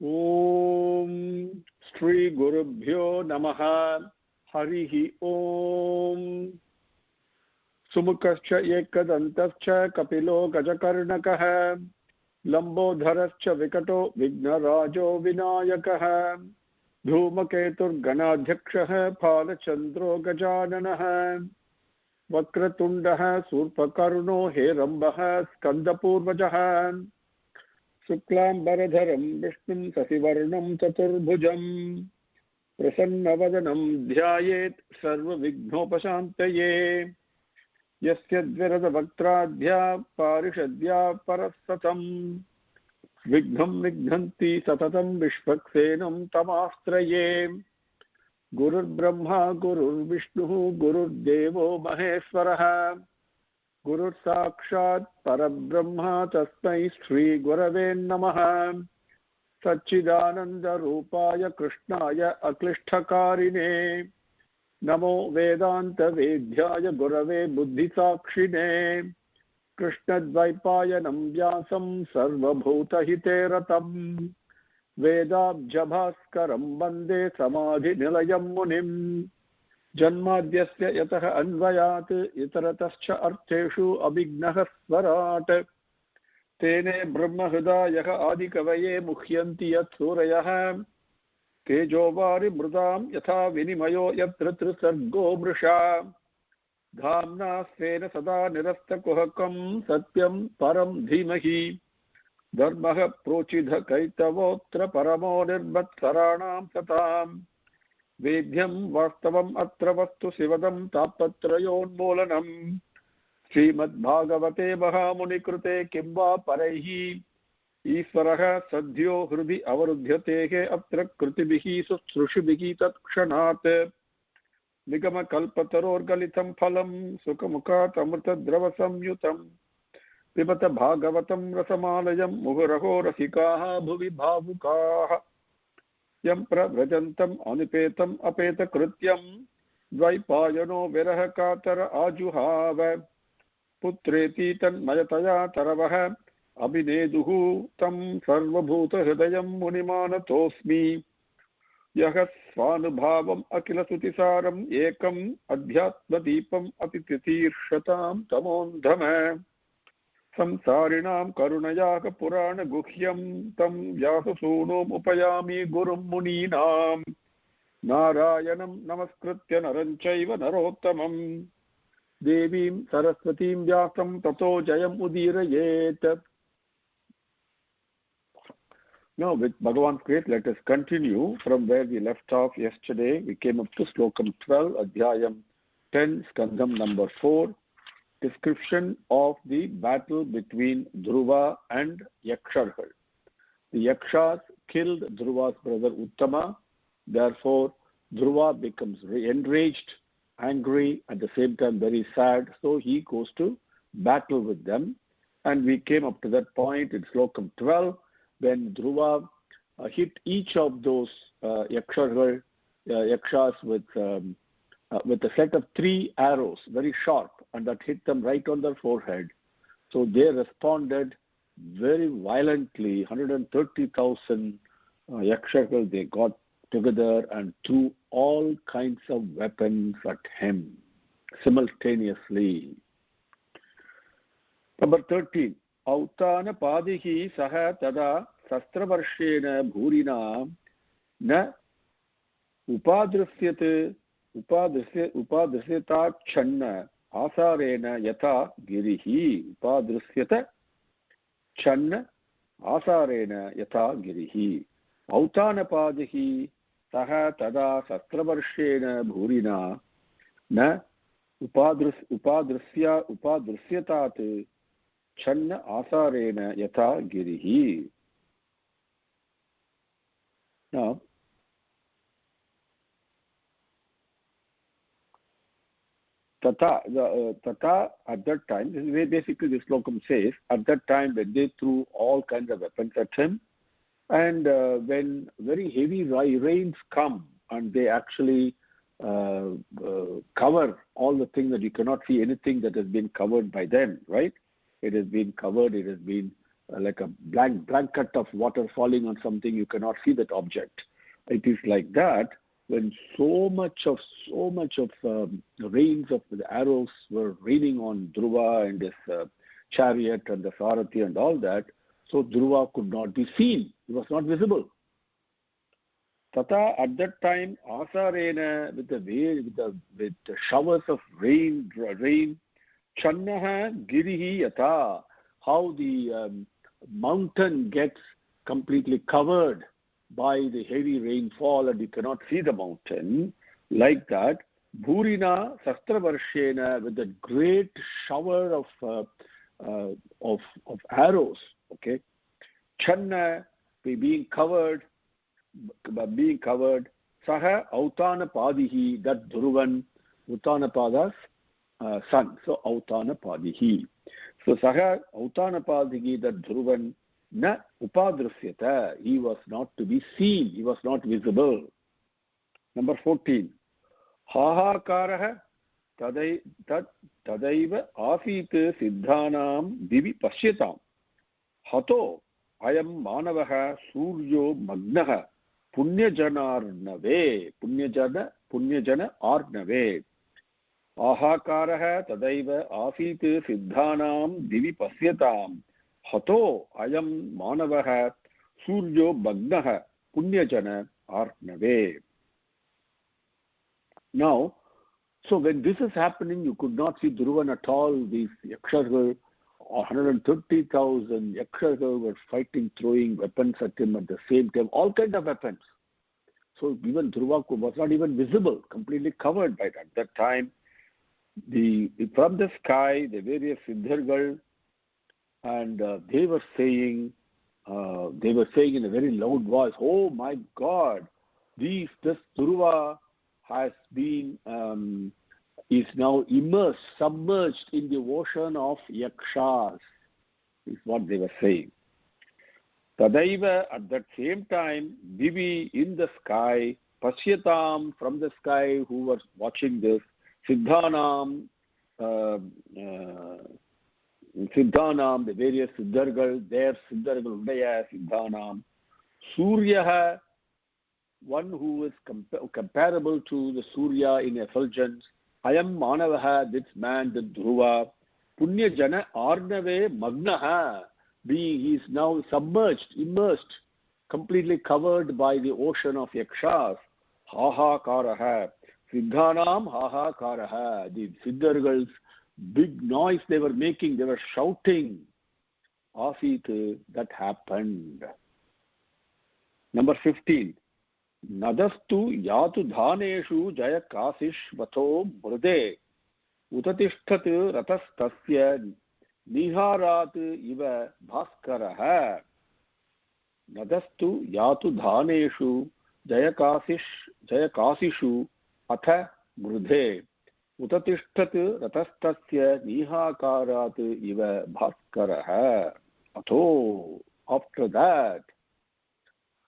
ओम श्री गुरुभ्यो नमः। हरिः ओम। सुमुखश्च एकदन्तश्च कपिलो गजकर्णकः लंबोदरश्च विकटो विघ्नराजो विनायकः धूमकेतुर्गणाध्यक्षः फालचन्द्रो गजाननः वक्रतुण्डः शूर्पकर्णो हेरम्बः स्कन्दपूर्वजः शुक्लाम्बरधरं विष्णुं शशिवर्णं चतुर्भुजं प्रसन्नवदनं ध्यायेत् सर्वविघ्नोपशान्तये। यस्य द्विरदवक्त्राद्या पारिषद्या परस्सतं विघ्नं निघ्नन्ति सततं विश्वक्सेनं तमाश्रये। गुरुर्ब्रह्मा गुरुर्विष्णुः गुरुर्देवो महेश्वरः गुरुर्साक्षात् परब्रह्म तस्मै श्रीगुरवे नमः। सच्चिदानन्दरूपाय कृष्णाय अक्लिष्टकारिणे नमो वेदान्तवेद्याय गुरवे बुद्धिसाक्षिणे कृष्णद्वैपायनं व्यासं सर्वभूतहिते रतं वेदाब्जभास्करं वन्दे समाधिनिलयं मुनिम्। जन्माद्यस्य यतः अन्वयात् इतरतश्च अर्थेषु अभिघ्नः स्वराट् तेने ब्रह्महृदायः आदिकवये मुह्यन्ति यत् सूरयः तेजोवारिमृदां यथा विनिमयो यत्र त्रिसर्गो मृषा धाम्ना स्वेन सदा निरस्तकुहकं सत्यं परं धीमहि धर्मः प्रोचितकैतवोऽत्र परमो निर्मत्सराणां सताम् वेद्यं वास्तवम् अत्र वस्तु शिवदं तापत्रयोन्मूलनम् श्रीमद्भागवते महामुनिकृते किं वा परैः ईश्वरः सद्यो हृदि अवरुध्यतेः अत्र कृतिभिः शुश्रूषिभिः तत्क्षणात् निगमकल्पतरोर्गलितं फलं सुखमुखात् अमृतद्रवसंयुतं पिबत भागवतं रसमालयं मुहुरहो रसिकाः भुवि भावुकाः यं प्रव्रजन्तम् अनुपेतम् अपेतकृत्यं द्वैपायनो विरह कातर आजुहाव पुत्रेति तन्मयतया तरवः अभिनेदुः तं सर्वभूतहृदयं मुनिमानतोऽस्मि। यः स्वानुभावम् अखिलश्रुतिसारम् एकम् अध्यात्मदीपम् अपि तितीर्षतां तमोन्धम संसारिणां करुणयाः पुराणगुह्यं तं व्याससूनोमुपयामि गुरुं मुनीनां नारायणं नमस्कृत्य नरं चैव नरोत्तमं देवीं सरस्वतीं व्यासं ततो जयम् उदीरयेत्। Now with Bhagavan's grace, let us continue from where we left off yesterday. We came up to Slokam 12, Adhyayam 10, Skandham number 4. Description of the battle between Dhruva and Yaksharhal. The Yakshas killed Dhruva's brother Uttama. Therefore, Dhruva becomes enraged, angry, at the same time very sad. So he goes to battle with them. And we came up to that point in Slokam 12 when Dhruva hit each of those Yakshas with a set of 3 arrows, very sharp, and that hit them right on their forehead. So they responded very violently. 130,000 Yakshas they got together and threw all kinds of weapons at him simultaneously. Number 13. Autana padihi saha tada sastravarshena bhurina na upadrisyate upadrisyata channa asarena yatha girihi upadrisyata channa asarena yatha girihi autanapadhi saha tada sastravarshena bhurina na upadrisyatat channa asarena yatha girihi. Now Tata at that time, this is where basically this slokam says, at that time when they threw all kinds of weapons at him, and when very heavy rains come and they actually cover all the things that you cannot see anything that has been covered by them, right? It has been covered, it has been like a blanket of water falling on something, you cannot see that object. It is like that when so much of rains of the arrows were raining on Dhruva and his chariot and the Sarathi and all that, so Dhruva could not be seen. He was not visible. Tata, at that time, Asarena, with the showers of rain, Channaha Girihi Yata, how the mountain gets completely covered by the heavy rainfall and you cannot see the mountain, like that, Bhurina Sastravarshena, with the great shower of arrows, okay, Channa being covered, Saha Autana Padihi, that Dhruvan, Uttanapada's son, so Autana Padihi. So Saha Autana Padihi, that Dhruvan, Na Upadrusyata, he was not to be seen, he was not visible. Number 14. Hahakaraha Tadaiva Asit Siddhanam Divi Pashyatam. Hato Ayam Manavaha Suryo Magnaha Punyajanarnave Punyajana Arnave. Ahakaraha Tadaiva Asit Siddhanam Divi Pashyatam. Hato Ayam Manavaha Suryo Magnaha Punyajana Arnave. Now, so when this is happening, you could not see Dhruvan at all. These Yakshas, 130,000 Yakshas were fighting, throwing weapons at him at the same time, all kinds of weapons. So even Dhruva was not even visible, completely covered by that. At that time, from the sky, the various Siddhargal, and they were saying in a very loud voice, "Oh my God, this Dhruva has been is now submerged in the ocean of Yakshas," is what they were saying. Tadaiva, at that same time, Divi, in the sky, Pashyatam, from the sky, who was watching this, Siddhanam, the various Siddhargal, their Siddhargal Udaya, Siddhanam, Suryaha, one who is comparable to the Surya in effulgence, Ayam Manavaha, this man, the Dhruva, Punya Jana Arnave Magnaha, he is now submerged, immersed, completely covered by the ocean of Yakshas, Hahakaraha, Siddhanam Hahakaraha, the Siddhargals, big noise they were making, they were shouting. Asit, that happened. Number 15. Nadastu yatu dhaneshu jaya kasishvato murde utatishtat ratastasya niharat iva bhaskaraha. Nadastu yatu dhaneshu jaya kasishu atha murde utatishtat ratastasya nihakarat iva bhaskaraha. Atho, after that,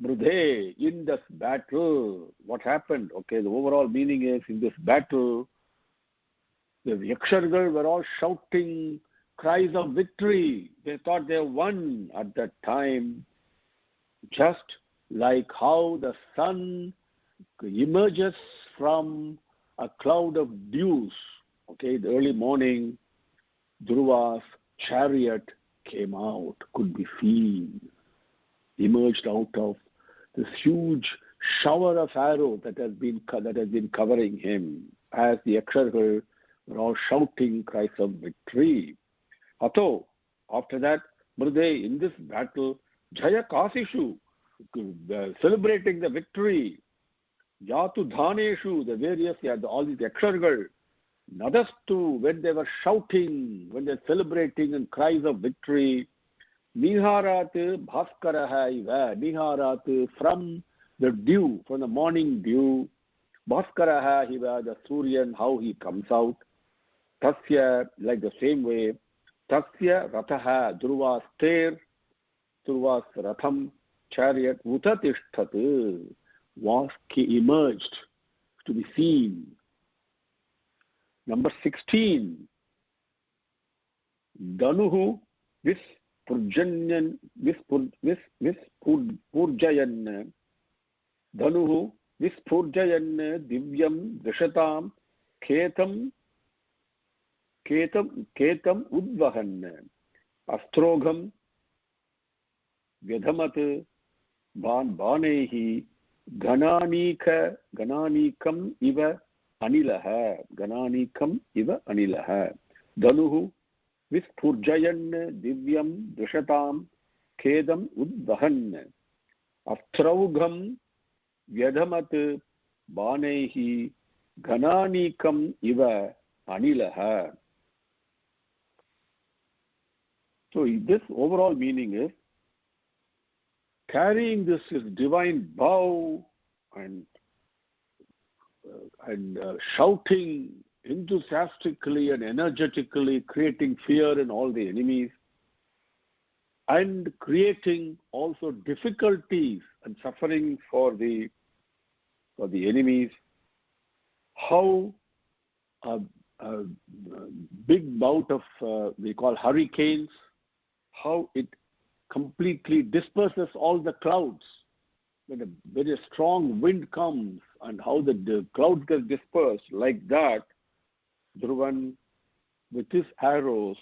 Mrudhe, in this battle, what happened? Okay, the overall meaning is, in this battle, the Yakshargal were all shouting cries of victory. They thought they won at that time, just like how the sun emerges from a cloud of dews. Okay, the early morning, Dhruva's chariot came out, could be seen, emerged out of this huge shower of arrows that has been covering him, as the Yakshargal were all shouting cries of victory. Ato, after that, Mrde, in this battle, Jaya Kasishu, celebrating the victory, Yatu Dhaneshu, the various, all these Yakshargal, Nadastu, when they were shouting, when they were celebrating and cries of victory, Niharat Bhaskaraha iva, Niharat, from the dew, from the morning dew, Bhaskaraha iva, the Suryan, how he comes out, Tasya, like the same way, Tasya Rataha, Dhruva's tear, Dhruva's Ratham, chariot, Utatishtat, was emerged to be seen. Number 16, Danuhu, this vispurjayan, vispurjayan, dhanuhu vispurjayan divyam drashatam ketam udvahan astrogam vyadhamat banehi gananikam iva anilaha dhanuhu vispurjayan divyam drashatam kedam udvahan astraugam vyadhamat banehi gananikam iva anilaha. So this overall meaning is carrying this divine bow and shouting enthusiastically and energetically, creating fear in all the enemies, and creating also difficulties and suffering for the enemies. How a big bout of we call hurricanes, how it completely disperses all the clouds when a very strong wind comes, and how the clouds get dispersed. Like that, Dhruvan, with his arrows,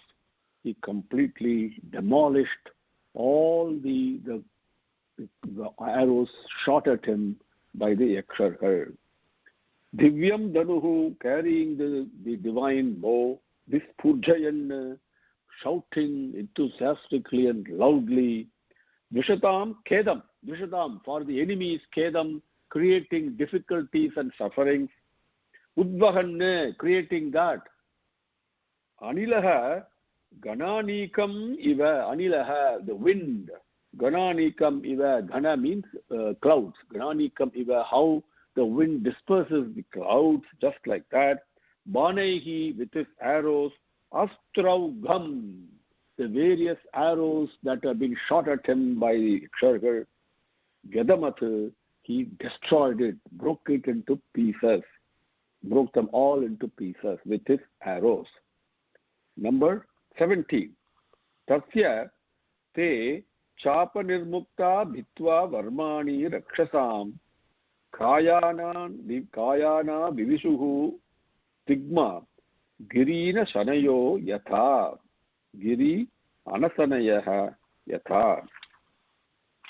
he completely demolished all the arrows shot at him by the Yakshar. Divyam Dhanuhu, carrying the divine bow, Vispurjayan, shouting enthusiastically and loudly, Drishatam, Kedam, Drishatam, for the enemies, Kedam, creating difficulties and sufferings, Udvahan, creating that, Anilaha, Gananikam iva, Anilaha, the wind, Gananikam iva, Gana means clouds, Gananikam iva, how the wind disperses the clouds, just like that. Banehi, with his arrows, Astraugam, the various arrows that have been shot at him by the Kshargar, Gyadamat, he destroyed it, broke it into pieces, broke them all into pieces with his arrows. Number 17. Tasya te chapa nirmukta bhitva varmani rakshasam kayana vivishuhu tigma girina shanayo yatha giri anasanayaha yatha.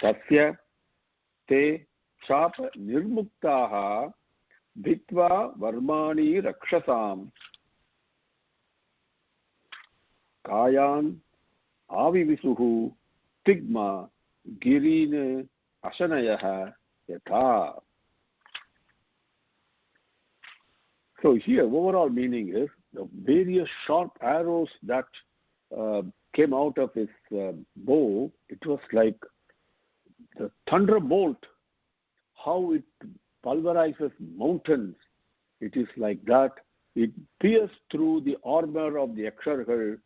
Tasya te chapa nirmuktaha bhitva varmani rakshasam kayan avivisuhu tigma girina ashanayaha yatha. So here, overall meaning is the various sharp arrows that came out of his bow. It was like the thunderbolt, how it pulverizes mountains. It is like that. It pierced through the armor of the Yakshar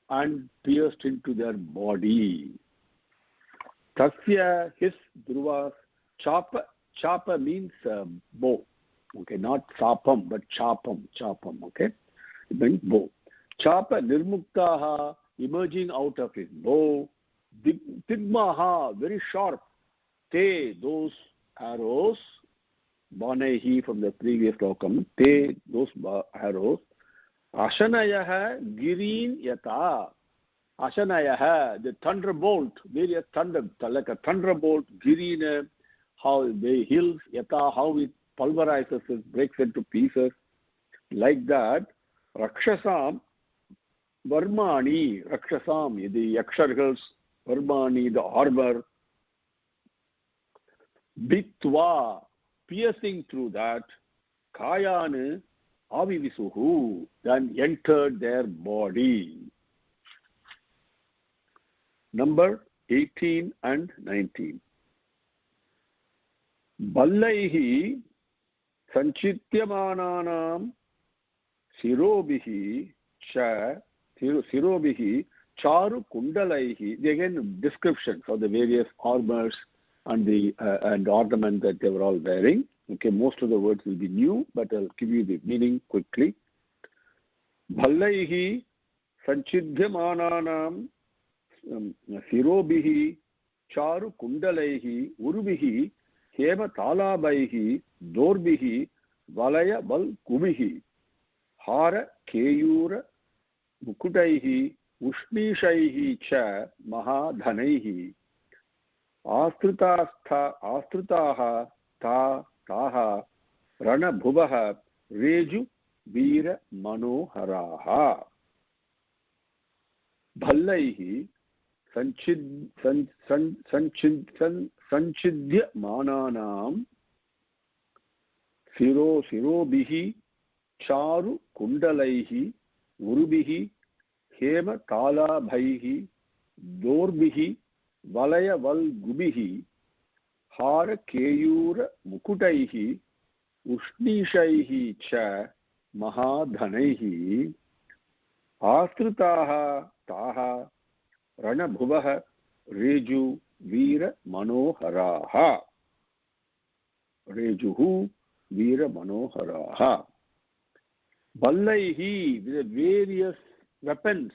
and pierced into their body. Tasya, his Dhruva's, chapa means bow. Okay, not sapam, but chapam, okay? It means bow. Chapa nirmuktaha, emerging out of his bow. Tigmaha, very sharp. Te, those arrows. Banehi from the previous lokam. Te, those arrows. Ashanayaha, girin yata. Ashanayaha, the thunderbolt, various thunder, like a thunderbolt, girin, how the hills, yata, how it pulverizes it, breaks into pieces. Like that, Rakshasam, Varmani, Rakshasam, the Yakshargals, Varmani, the armor, Bitva, piercing through that, Kayan, Avivisuhu, then entered their body. Number 18 and 19. Ballaihi Sanchityamananam Sirobihi Charu Kundalaihi. Again, descriptions of the various armors and the and ornament that they were all wearing. Okay, most of the words will be new, but I'll give you the meaning quickly. Ballaihi Sanchityamananam सिरोभिः चारुकुण्डलैः उर्भिः हेमतालाभैः दोर्भिः वलयवल्कुभिः हारकेयूर मुकुटैः उष्णीषैः च महाधनैः आस्तृताः ताः रणभुवः रेजु वीरमनोहराः भल्लैः संचिद्यमानानां शिरोभिः चारुकुण्डलैः उरुभिः हेमतालाभैः दोर्भिः वलयवल्गुभिः हारकेयूरमुकुटैः उष्णीषैः च महाधनैः आस्तृताः ताः रणभुवः रेजु वीरमनोहराः रेजुः वीरमनोहराः बल्लैः with various weapons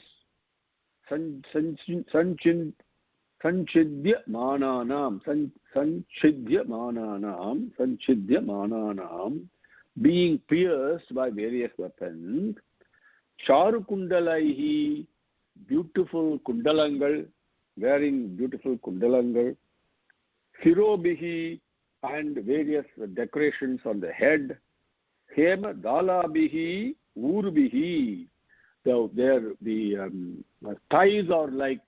sanchidymananam being pierced by various weapons charukundalaihi beautiful kundalangal wearing beautiful kundalangal sirobihi and various decorations on the head hema dalabihi urbihi the thighs are like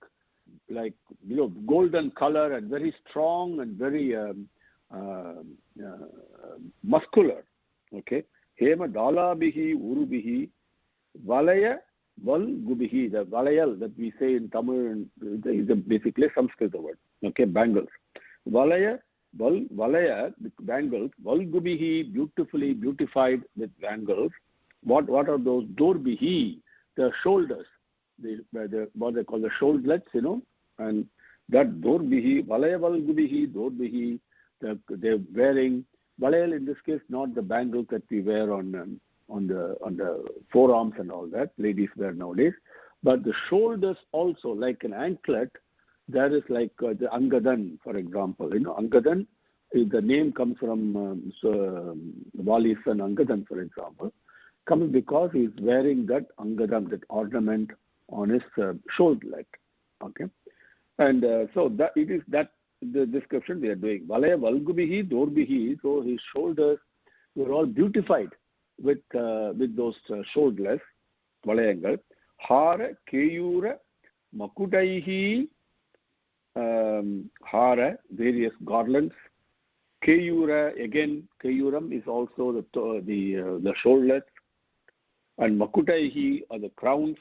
golden color and very strong and very muscular. Okay, hema dalabihi urubihi valaya valgubihi. The valayal that we say in Tamil is basically Sanskrit word. Okay, bangles. Valaya bangles. Valgubihi beautifully beautified with bangles. What are those? Dorbihi, the shoulders. What they call the shoulderlets, and that dorbihi, valaya valgubihi, dorbihi, they're wearing valayal in this case, not the bangles that we wear on the forearms and all that ladies wear nowadays, but the shoulders also, like an anklet. There is like the Angadan, for example. Angadan, the name comes from Wali's son Angadan, for example, comes because he's wearing that Angadan, that ornament on his shoulderlet. Okay, and so that it is that the description they are doing. Valaya valgubihi dorbihi. So his shoulders were all beautified with those shoulderless valayangal. Hara keyura makutaihi. Hara, various garlands. Keyura, again, keyuram is also the shoulderlets, and makutaihi are the crowns.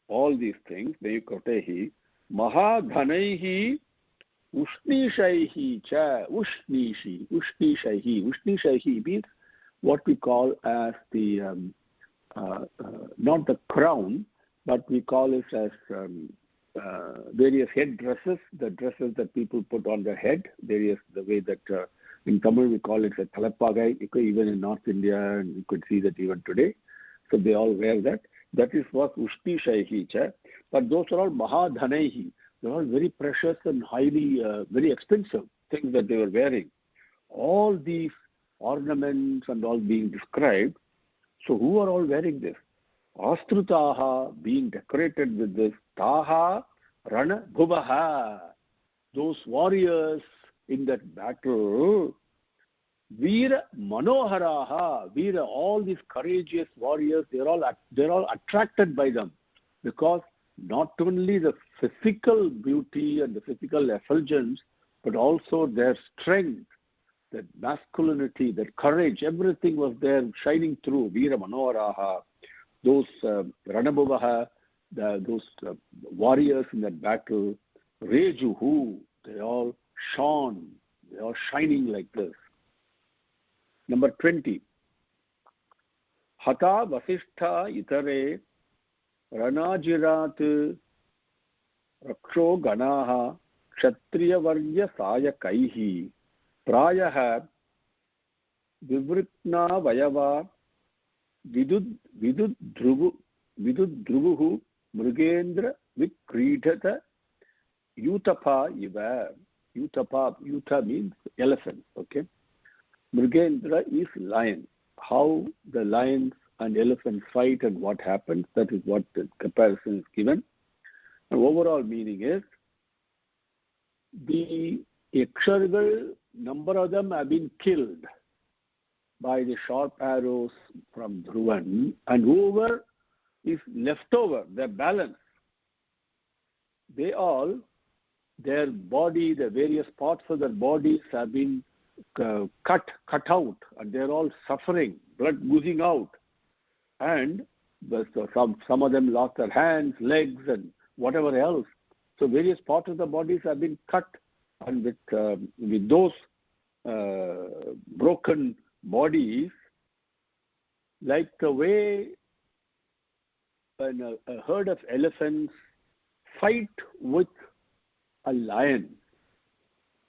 All these things, Meyukotehi, Mahadhanaihi, Ushnishaihi cha, Ushnishaihi means what we call as the, not the crown, but we call it as various head dresses, the dresses that people put on their head, the way that in Tamil we call it a Talappagai, even in North India, and you could see that even today. So they all wear that. That is what Ushnishaihi cha. But those are all Mahadhanaihi. They are all very precious and highly, very expensive things that they were wearing. All these ornaments and all being described. So who are all wearing this? Astrutaha, being decorated with this. Taha Rana Bhuvaha. Those warriors in that battle. Veera Manoharaha, Veera, all these courageous warriors, they're all attracted by them, because not only the physical beauty and the physical effulgence, but also their strength, that masculinity, that courage, everything was there shining through. Veera Manoharaha, those Ranabhuvaha, those warriors in that battle, Rejuhu, they all shone, they are shining like this. Number 20. Hata Vasishtha Itare Ranajirat Raksho Ganaha Kshatriya Varya Sayakaihi Prayaha Vivritna Vayava Vidudruvuhu Mrugendra Vikritata Utapa iva. Yuta means elephant. Okay. Mrigendra is lion. How the lions and elephants fight and what happens, that is what the comparison is given. And overall meaning is the Yakshargal, number of them have been killed by the sharp arrows from Dhruvan, and whoever is left over, their balance, they all, their body, the various parts of their bodies have been cut out, and they're all suffering, blood oozing out. And some of them lost their hands, legs, and whatever else. So various parts of the bodies have been cut, and with those broken bodies, like the way when a herd of elephants fight with a lion,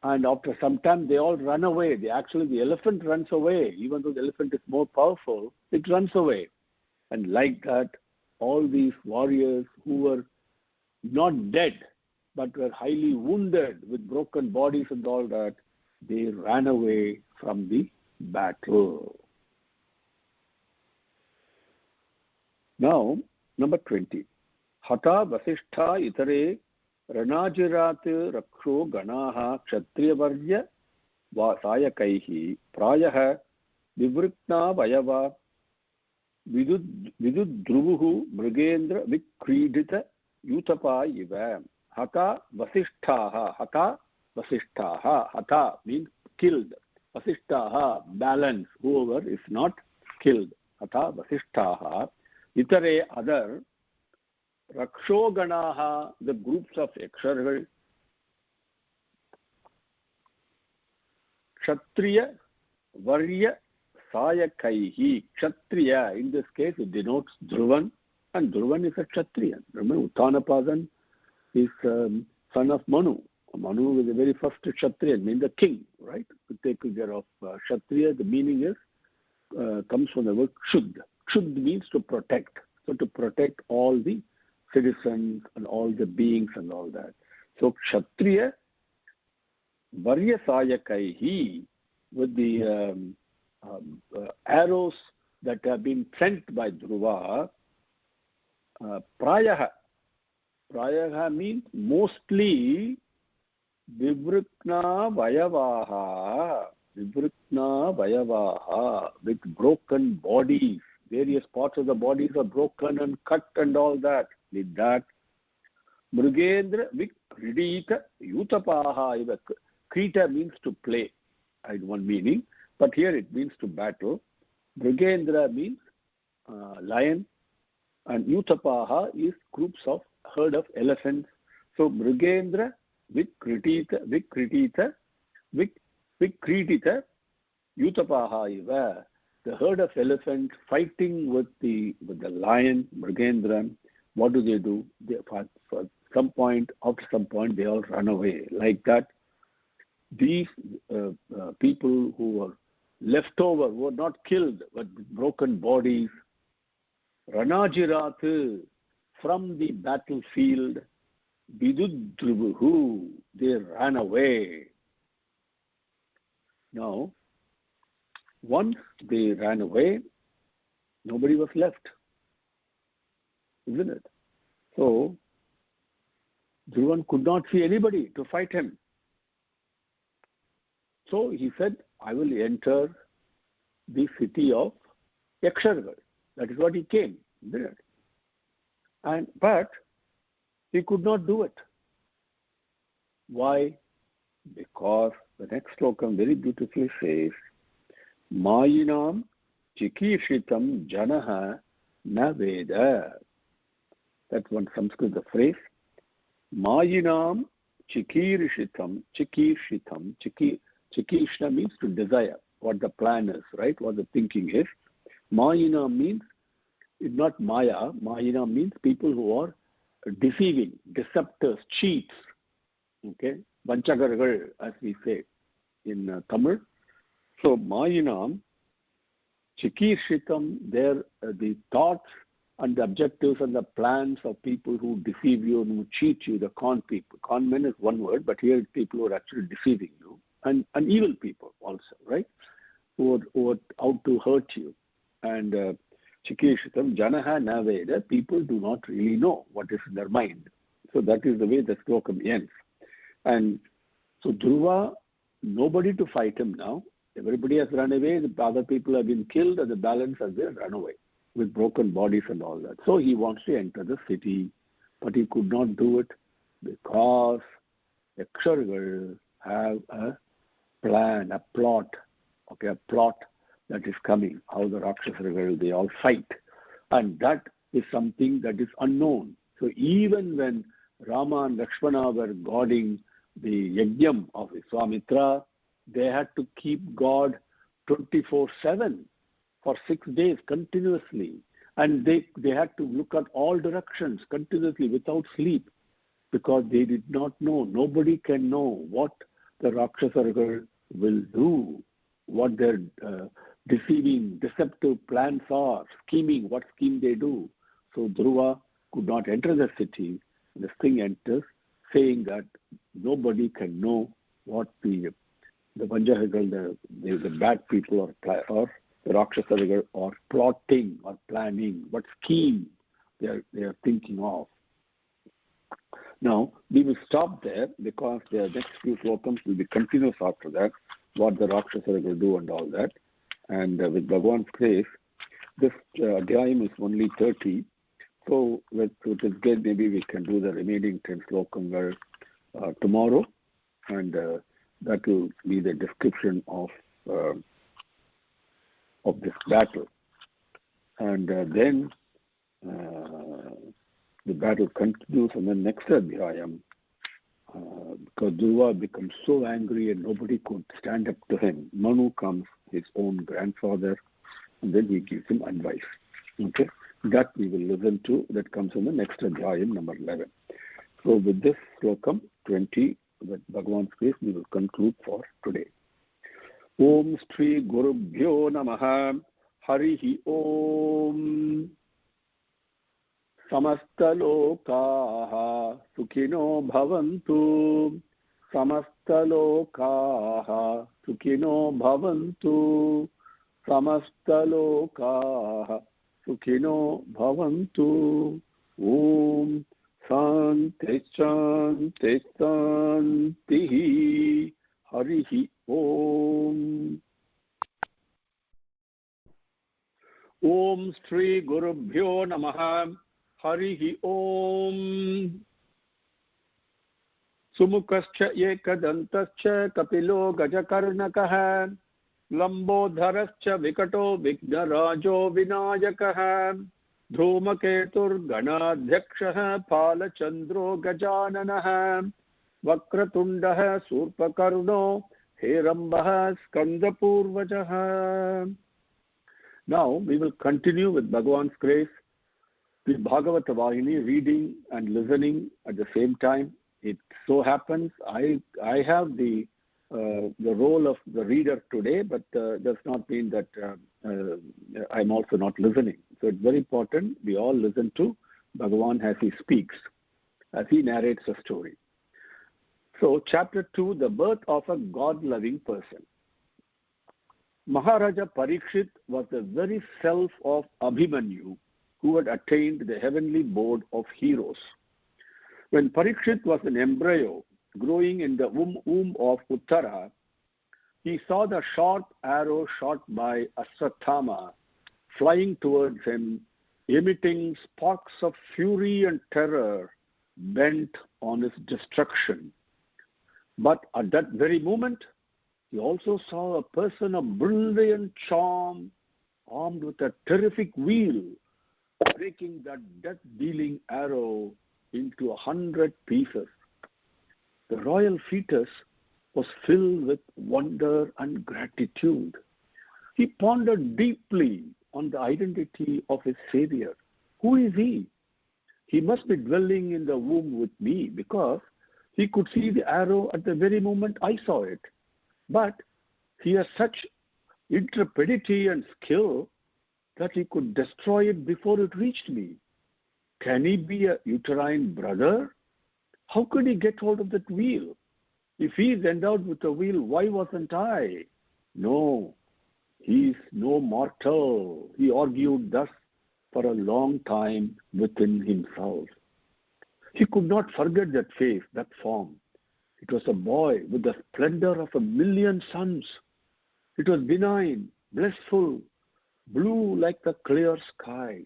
and after some time they all run away. The elephant runs away, even though the elephant is more powerful, it runs away. And like that, all these warriors who were not dead, but were highly wounded with broken bodies and all that, they ran away from the battle. Now, number 20. Hata vasishtha itare ranajirat raksho ganaha kshatriyavarya vasayakaihi prayah vivrikna vayava vidudruvuhu mrigendra vikridita yutapa iva. Hata vasishthaha. Hata means killed. Vasishthaha, balance, whoever is not killed. Hata vasishthaha. Itare, other. Rakshoganaha, the groups of Yakshargal. Kshatriya Varya Sayakaihi. Kshatriya, in this case, it denotes Dhruvan, and Dhruvan is a Kshatriya. Remember, Uttanapadan is son of Manu. Manu was the very first Kshatriya, means the king, right? To take care of Kshatriya, the meaning is, comes from the word Kshudd. Kshudd means to protect. So to protect all the citizens and all the beings and all that. So Kshatriya Varyasayakaihi, with the arrows that have been sent by Dhruva, Prayaha. Prayaha means mostly Vivrikna Vayavaha. Vivrikna Vayavaha, with broken bodies. Various parts of the bodies are broken and cut and all that. With that, Mrigendra Vikridita Yutapaha. Krita means to play, in one meaning, but here it means to battle. Mrigendra means lion, and Yutapaha is groups of herd of elephants. So Mrigendra Vikridita Yutapaha iva. The herd of elephants fighting with the lion, Mrigendra. What do? They, after some point, they all run away. Like that, these people who were left over, were not killed, but broken bodies, Ranajirat, from the battlefield, Vidudruvuhu, they ran away. Now, once they ran away, nobody was left, isn't it? So, Dhruvan could not see anybody to fight him. So he said, I will enter the city of Yakshargal. That is what he came, isn't it? But he could not do it. Why? Because the next slokam very beautifully says, Mayinam chikishitam janaha na veda. That's one Sanskrit phrase. Mayinam chikishna means to desire, what the plan is, right? What the thinking is. Mayina means, it's not Maya. Mayina means people who are deceiving, deceptors, cheats. Okay? Vanchagargal, as we say in Tamil. So, Mayinam, Chikishitam, the thoughts and the objectives and the plans of people who deceive you and who cheat you, the con people. Con men is one word, but here people who are actually deceiving you, and evil people also, right? Who are out to hurt you. And Chikeshitam Janaha Naveda, people do not really know what is in their mind. So that is the way the slokam ends. And so Dhruva, nobody to fight him now. Everybody has run away, the other people have been killed, and the balance has been run away with broken bodies and all that. So he wants to enter the city, but he could not do it because Yaksharagal have a plan, a plot that is coming, how the Rakshasaragal, they all fight. And that is something that is unknown. So even when Rama and Lakshmana were guarding the Yajnam of Vishwamitra, they had to keep guard 24/7 for 6 days continuously. And they had to look at all directions continuously without sleep because they did not know. Nobody can know what the Rakshasaragal will do, what their deceiving, deceptive plans are, scheming, what scheme they do. So Dhruva could not enter the city. This thing enters, saying that nobody can know what the Vanjahagal, the bad people or the Rakshasaragal are plotting or planning, what scheme they are thinking of. Now, we will stop there because the next few slokams will be continuous after that, what the Rakshasaragal do and all that. And with Bhagavan's grace, this Adhyayam is only 30. So with this good, maybe we can do the remaining 10 slokams tomorrow, and that will be the description of this battle. And then the battle continues, and then next Adhyayam, because Dhruva becomes so angry and nobody could stand up to him, Manu comes, his own grandfather, and then he gives him advice. Okay? That we will listen to. That comes in the next Adhyayam, number 11. So with this slokam 20, with Bhagavan's grace, we will conclude for today. Om Shri Gurubhyo Namaha Harihi Om Samastalokaha Sukhino Bhavantu Samastalokaha Sukhino Bhavantu Samastalokaha Sukhino Bhavantu. Om Shanti Shanti Shanti Harihi Om. Om Shri Gurubhyo Namaha Harihi Om. Sumukascha Ekadantascha Kapilo Gajakarnakaha Lambodharascha Vikato Vignarajo Vinayakaha Dhrumaketur Ganadhyakshaha Palachandro Gajananaha Vakratundaha Surpakarno Herambaha Skandapurvajaha. Now we will continue with Bhagavan's grace the Bhagavata Vahini, reading and listening at the same time. It so happens I have the role of the reader today, but does not mean that I'm also not listening. So it's very important we all listen to Bhagavan as he speaks, as he narrates a story. So chapter 2, the birth of a God-loving person. Maharaja Parikshit was the very self of Abhimanyu, who had attained the heavenly board of heroes. When Parikshit was an embryo growing in the womb of Uttara, he saw the sharp arrow shot by Ashwatthama flying towards him, emitting sparks of fury and terror bent on his destruction. But at that very moment, he also saw a person of brilliant charm, armed with a terrific wheel, breaking that death-dealing arrow into 100 pieces. The royal fetus was filled with wonder and gratitude. He pondered deeply on the identity of his savior. Who is he? He must be dwelling in the womb with me, because he could see the arrow at the very moment I saw it. But he has such intrepidity and skill that he could destroy it before it reached me. Can he be a uterine brother? How could he get hold of that wheel? If he is endowed with a wheel, why wasn't I? No, he is no mortal. He argued thus for a long time within himself. He could not forget that face, that form. It was a boy with the splendor of 1,000,000 suns. It was benign, blissful, blue like the clear sky.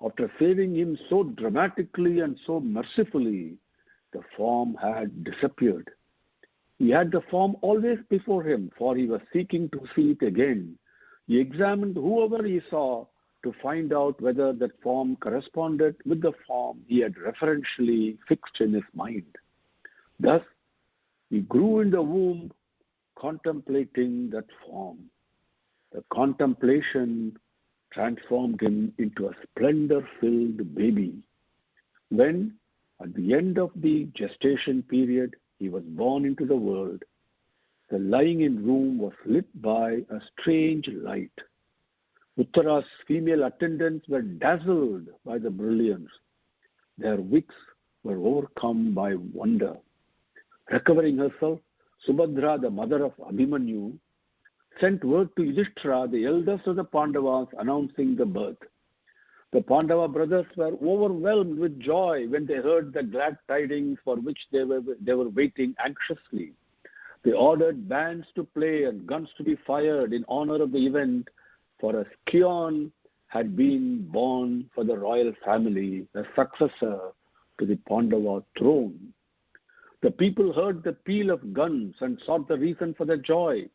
After saving him so dramatically and so mercifully, the form had disappeared. He had the form always before him, for he was seeking to see it again. He examined whoever he saw to find out whether that form corresponded with the form he had referentially fixed in his mind. Thus, he grew in the womb, contemplating that form. The contemplation transformed him into a splendor-filled baby. When, at the end of the gestation period, he was born into the world, the lying-in room was lit by a strange light. Uttara's female attendants were dazzled by the brilliance. Their wicks were overcome by wonder. Recovering herself, Subhadra, the mother of Abhimanyu, sent word to Yudhishthira, the eldest of the Pandavas, announcing the birth. The Pandava brothers were overwhelmed with joy when they heard the glad tidings for which they were waiting anxiously. They ordered bands to play and guns to be fired in honor of the event, for a scion had been born for the royal family, a successor to the Pandava throne. The people heard the peal of guns and sought the reason for their joy.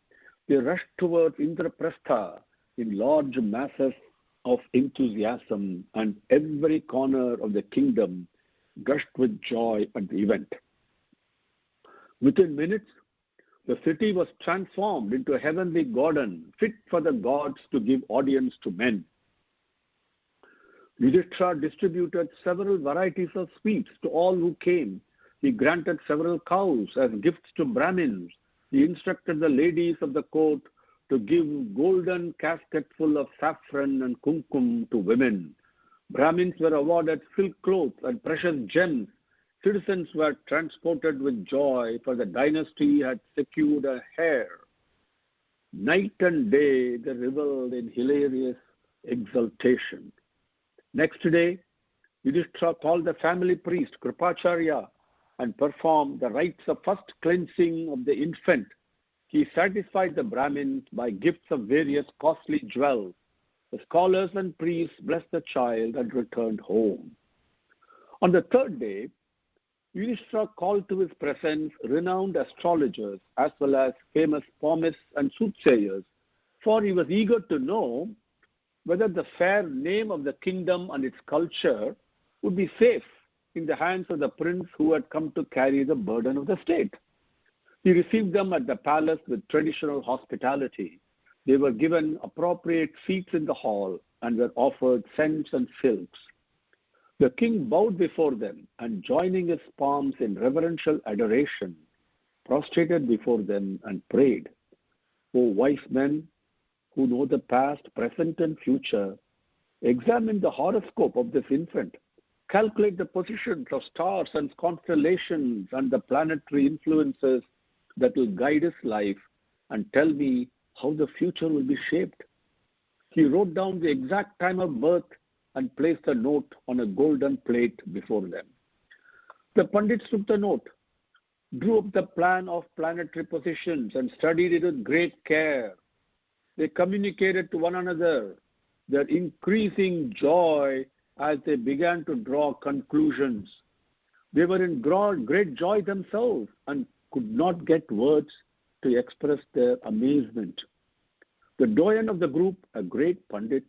They rushed towards Indraprastha in large masses of enthusiasm, and every corner of the kingdom gushed with joy at the event. Within minutes, the city was transformed into a heavenly garden fit for the gods to give audience to men. Yudhishthira distributed several varieties of sweets to all who came. He granted several cows as gifts to Brahmins. He instructed the ladies of the court to give golden casket full of saffron and kumkum to women. Brahmins were awarded silk clothes and precious gems. Citizens were transported with joy, for the dynasty had secured a heir. Night and day they revelled in hilarious exultation. Next day, Yudhishthira called the family priest, Kripacharya, and performed the rites of first cleansing of the infant. He satisfied the Brahmins by gifts of various costly jewels. The scholars and priests blessed the child and returned home. On the third day, Yudhishthira called to his presence renowned astrologers as well as famous palmists and soothsayers, for he was eager to know whether the fair name of the kingdom and its culture would be safe in the hands of the prince who had come to carry the burden of the state. He received them at the palace with traditional hospitality. They were given appropriate seats in the hall and were offered scents and silks. The king bowed before them and, joining his palms in reverential adoration, prostrated before them and prayed, "O wise men who know the past, present, and future, examine the horoscope of this infant. Calculate the positions of stars and constellations and the planetary influences that will guide his life, and tell me how the future will be shaped." He wrote down the exact time of birth and placed a note on a golden plate before them. The Pandits took the note, drew up the plan of planetary positions, and studied it with great care. They communicated to one another their increasing joy as they began to draw conclusions. They were in great joy themselves and could not get words to express their amazement. The doyen of the group, a great Pandit,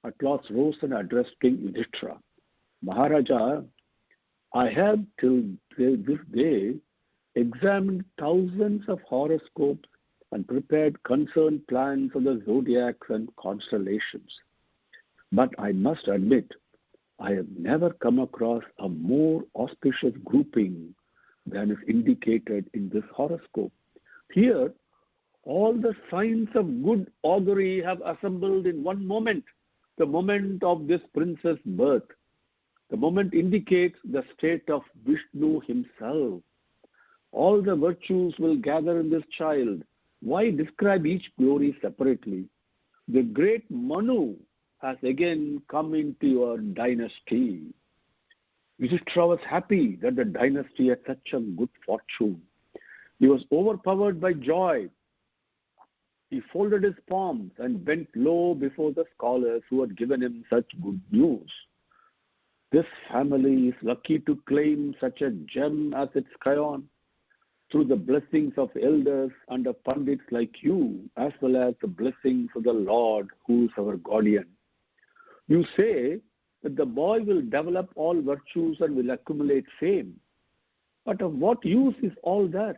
at last rose and addressed King Yudhishthira. "Maharaja, I have till this day examined thousands of horoscopes and prepared concerned plans of the zodiacs and constellations. But I must admit, I have never come across a more auspicious grouping than is indicated in this horoscope. Here, all the signs of good augury have assembled in one moment. The moment of this prince's birth, the moment indicates the state of Vishnu himself. All the virtues will gather in this child. Why describe each glory separately? The great Manu has again come into your dynasty. Yudhishthira was happy that the dynasty had such a good fortune. He was overpowered by joy. He folded his palms and bent low before the scholars who had given him such good news. This family is lucky to claim such a gem as its scion, through the blessings of elders and of pundits like you, as well as the blessings of the Lord, who is our guardian. You say that the boy will develop all virtues and will accumulate fame. But of what use is all that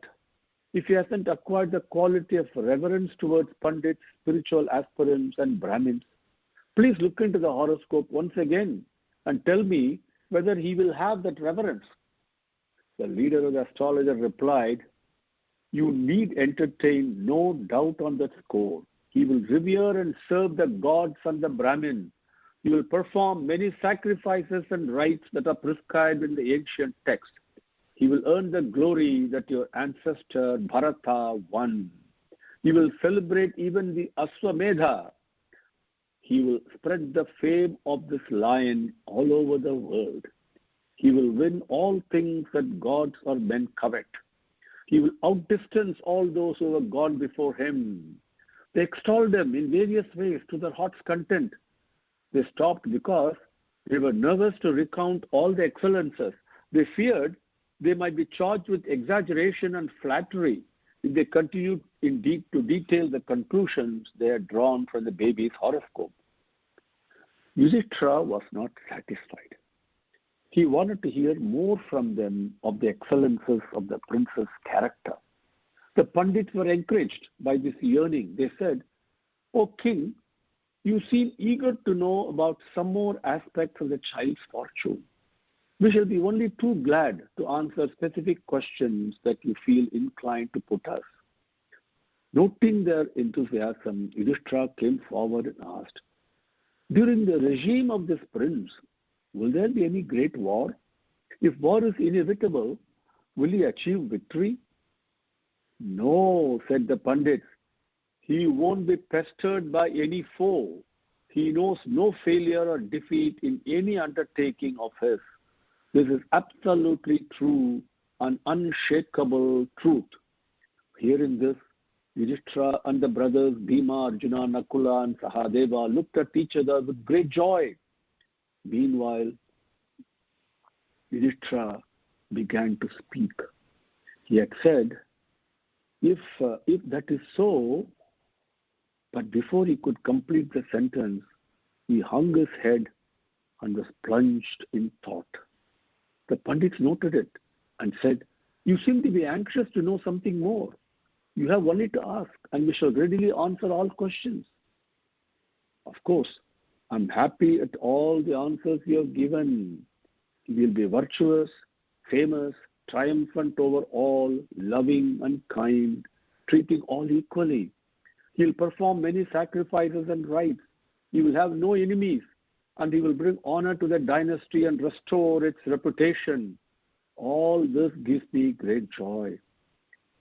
if he hasn't acquired the quality of reverence towards pundits, spiritual aspirants, and Brahmins? Please look into the horoscope once again and tell me whether he will have that reverence. The leader of the astrologer replied, you need entertain no doubt on that score. He will revere and serve the gods and the Brahmin. He will perform many sacrifices and rites that are prescribed in the ancient text. He will earn the glory that your ancestor Bharata won. He will celebrate even the Aswamedha. He will spread the fame of this lion all over the world. He will win all things that gods or men covet. He will outdistance all those who have gone before him. They extolled him in various ways to their heart's content. They stopped because they were nervous to recount all the excellences. They feared they might be charged with exaggeration and flattery if they continued to detail the conclusions they had drawn from the baby's horoscope. Yudhishthira was not satisfied. He wanted to hear more from them of the excellences of the prince's character. The Pandits were encouraged by this yearning. They said, O king, you seem eager to know about some more aspects of the child's fortune. We shall be only too glad to answer specific questions that you feel inclined to put us. Noting their enthusiasm, Yudhishthira came forward and asked, during the regime of this prince, will there be any great war? If war is inevitable, will he achieve victory? No, said the Pandits. He won't be pestered by any foe. He knows no failure or defeat in any undertaking of his. This is absolutely true and unshakable truth. Hearing this, Yudhishthira and the brothers Bhima, Arjuna, Nakula and Sahadeva looked at each other with great joy. Meanwhile, Yudhishthira began to speak. He had said, if that is so, but before he could complete the sentence, he hung his head and was plunged in thought. The Pandits noted it and said, you seem to be anxious to know something more. You have only to ask, and we shall readily answer all questions. Of course, I'm happy at all the answers you have given. He will be virtuous, famous, triumphant over all, loving and kind, treating all equally. He will perform many sacrifices and rites. He will have no enemies, and he will bring honor to the dynasty and restore its reputation. All this gives me great joy.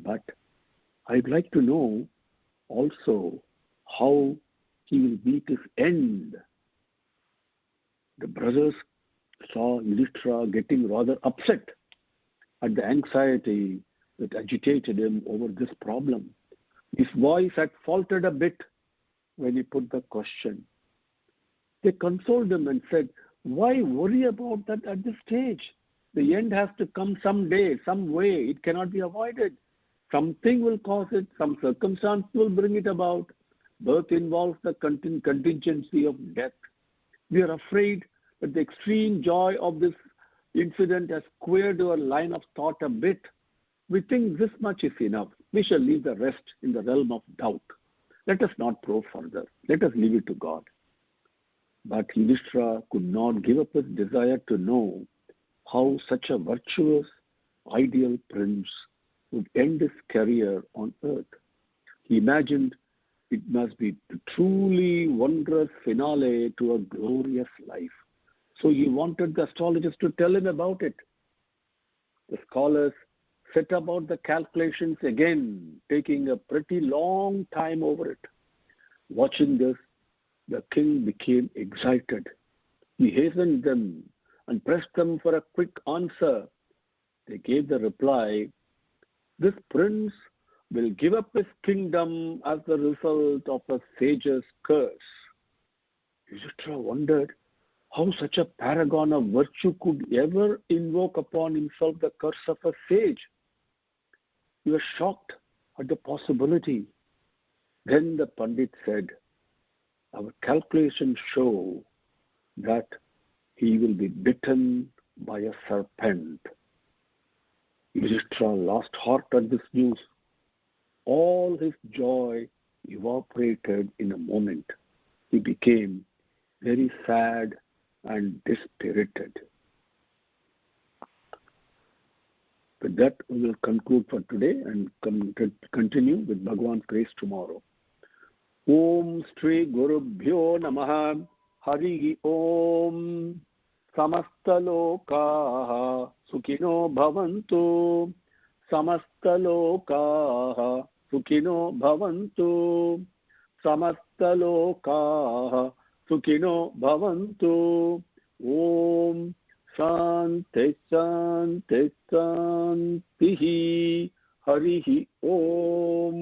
But I'd like to know also how he will meet his end. The brothers saw Yudhishthira getting rather upset at the anxiety that agitated him over this problem. His voice had faltered a bit when he put the question. They consoled him and said, why worry about that at this stage? The end has to come someday, some way. It cannot be avoided. Something will cause it. Some circumstance will bring it about. Birth involves the contingency of death. We are afraid that the extreme joy of this incident has queered our line of thought a bit. We think this much is enough. We shall leave the rest in the realm of doubt. Let us not probe further. Let us leave it to God. But Yudhishthira could not give up his desire to know how such a virtuous, ideal prince would end his career on earth. He imagined It must be a truly wondrous finale to a glorious life. So he wanted the astrologers to tell him about it. The scholars set about the calculations again, taking a pretty long time over it. Watching this, the king became excited. He hastened them and pressed them for a quick answer. They gave the reply, "This prince will give up his kingdom as the result of a sage's curse." Yudhishthira wondered how such a paragon of virtue could ever invoke upon himself the curse of a sage. He was shocked at the possibility. Then the Pandit said, "Our calculations show that he will be bitten by a serpent." Yudhishthira lost heart at this news. All his joy evaporated in a moment. He became very sad and dispirited. With that, we will conclude for today and continue with Bhagavan's grace tomorrow. Om Shri Gurubhyo Namaha. Hari Om. Samastalokaha Sukhino Bhavantu. Samastalokaha Sukhino Bhavantu. Samastalokaha Sukhino Bhavantu. Om Shanti Shanti Shanti. Harihi Om.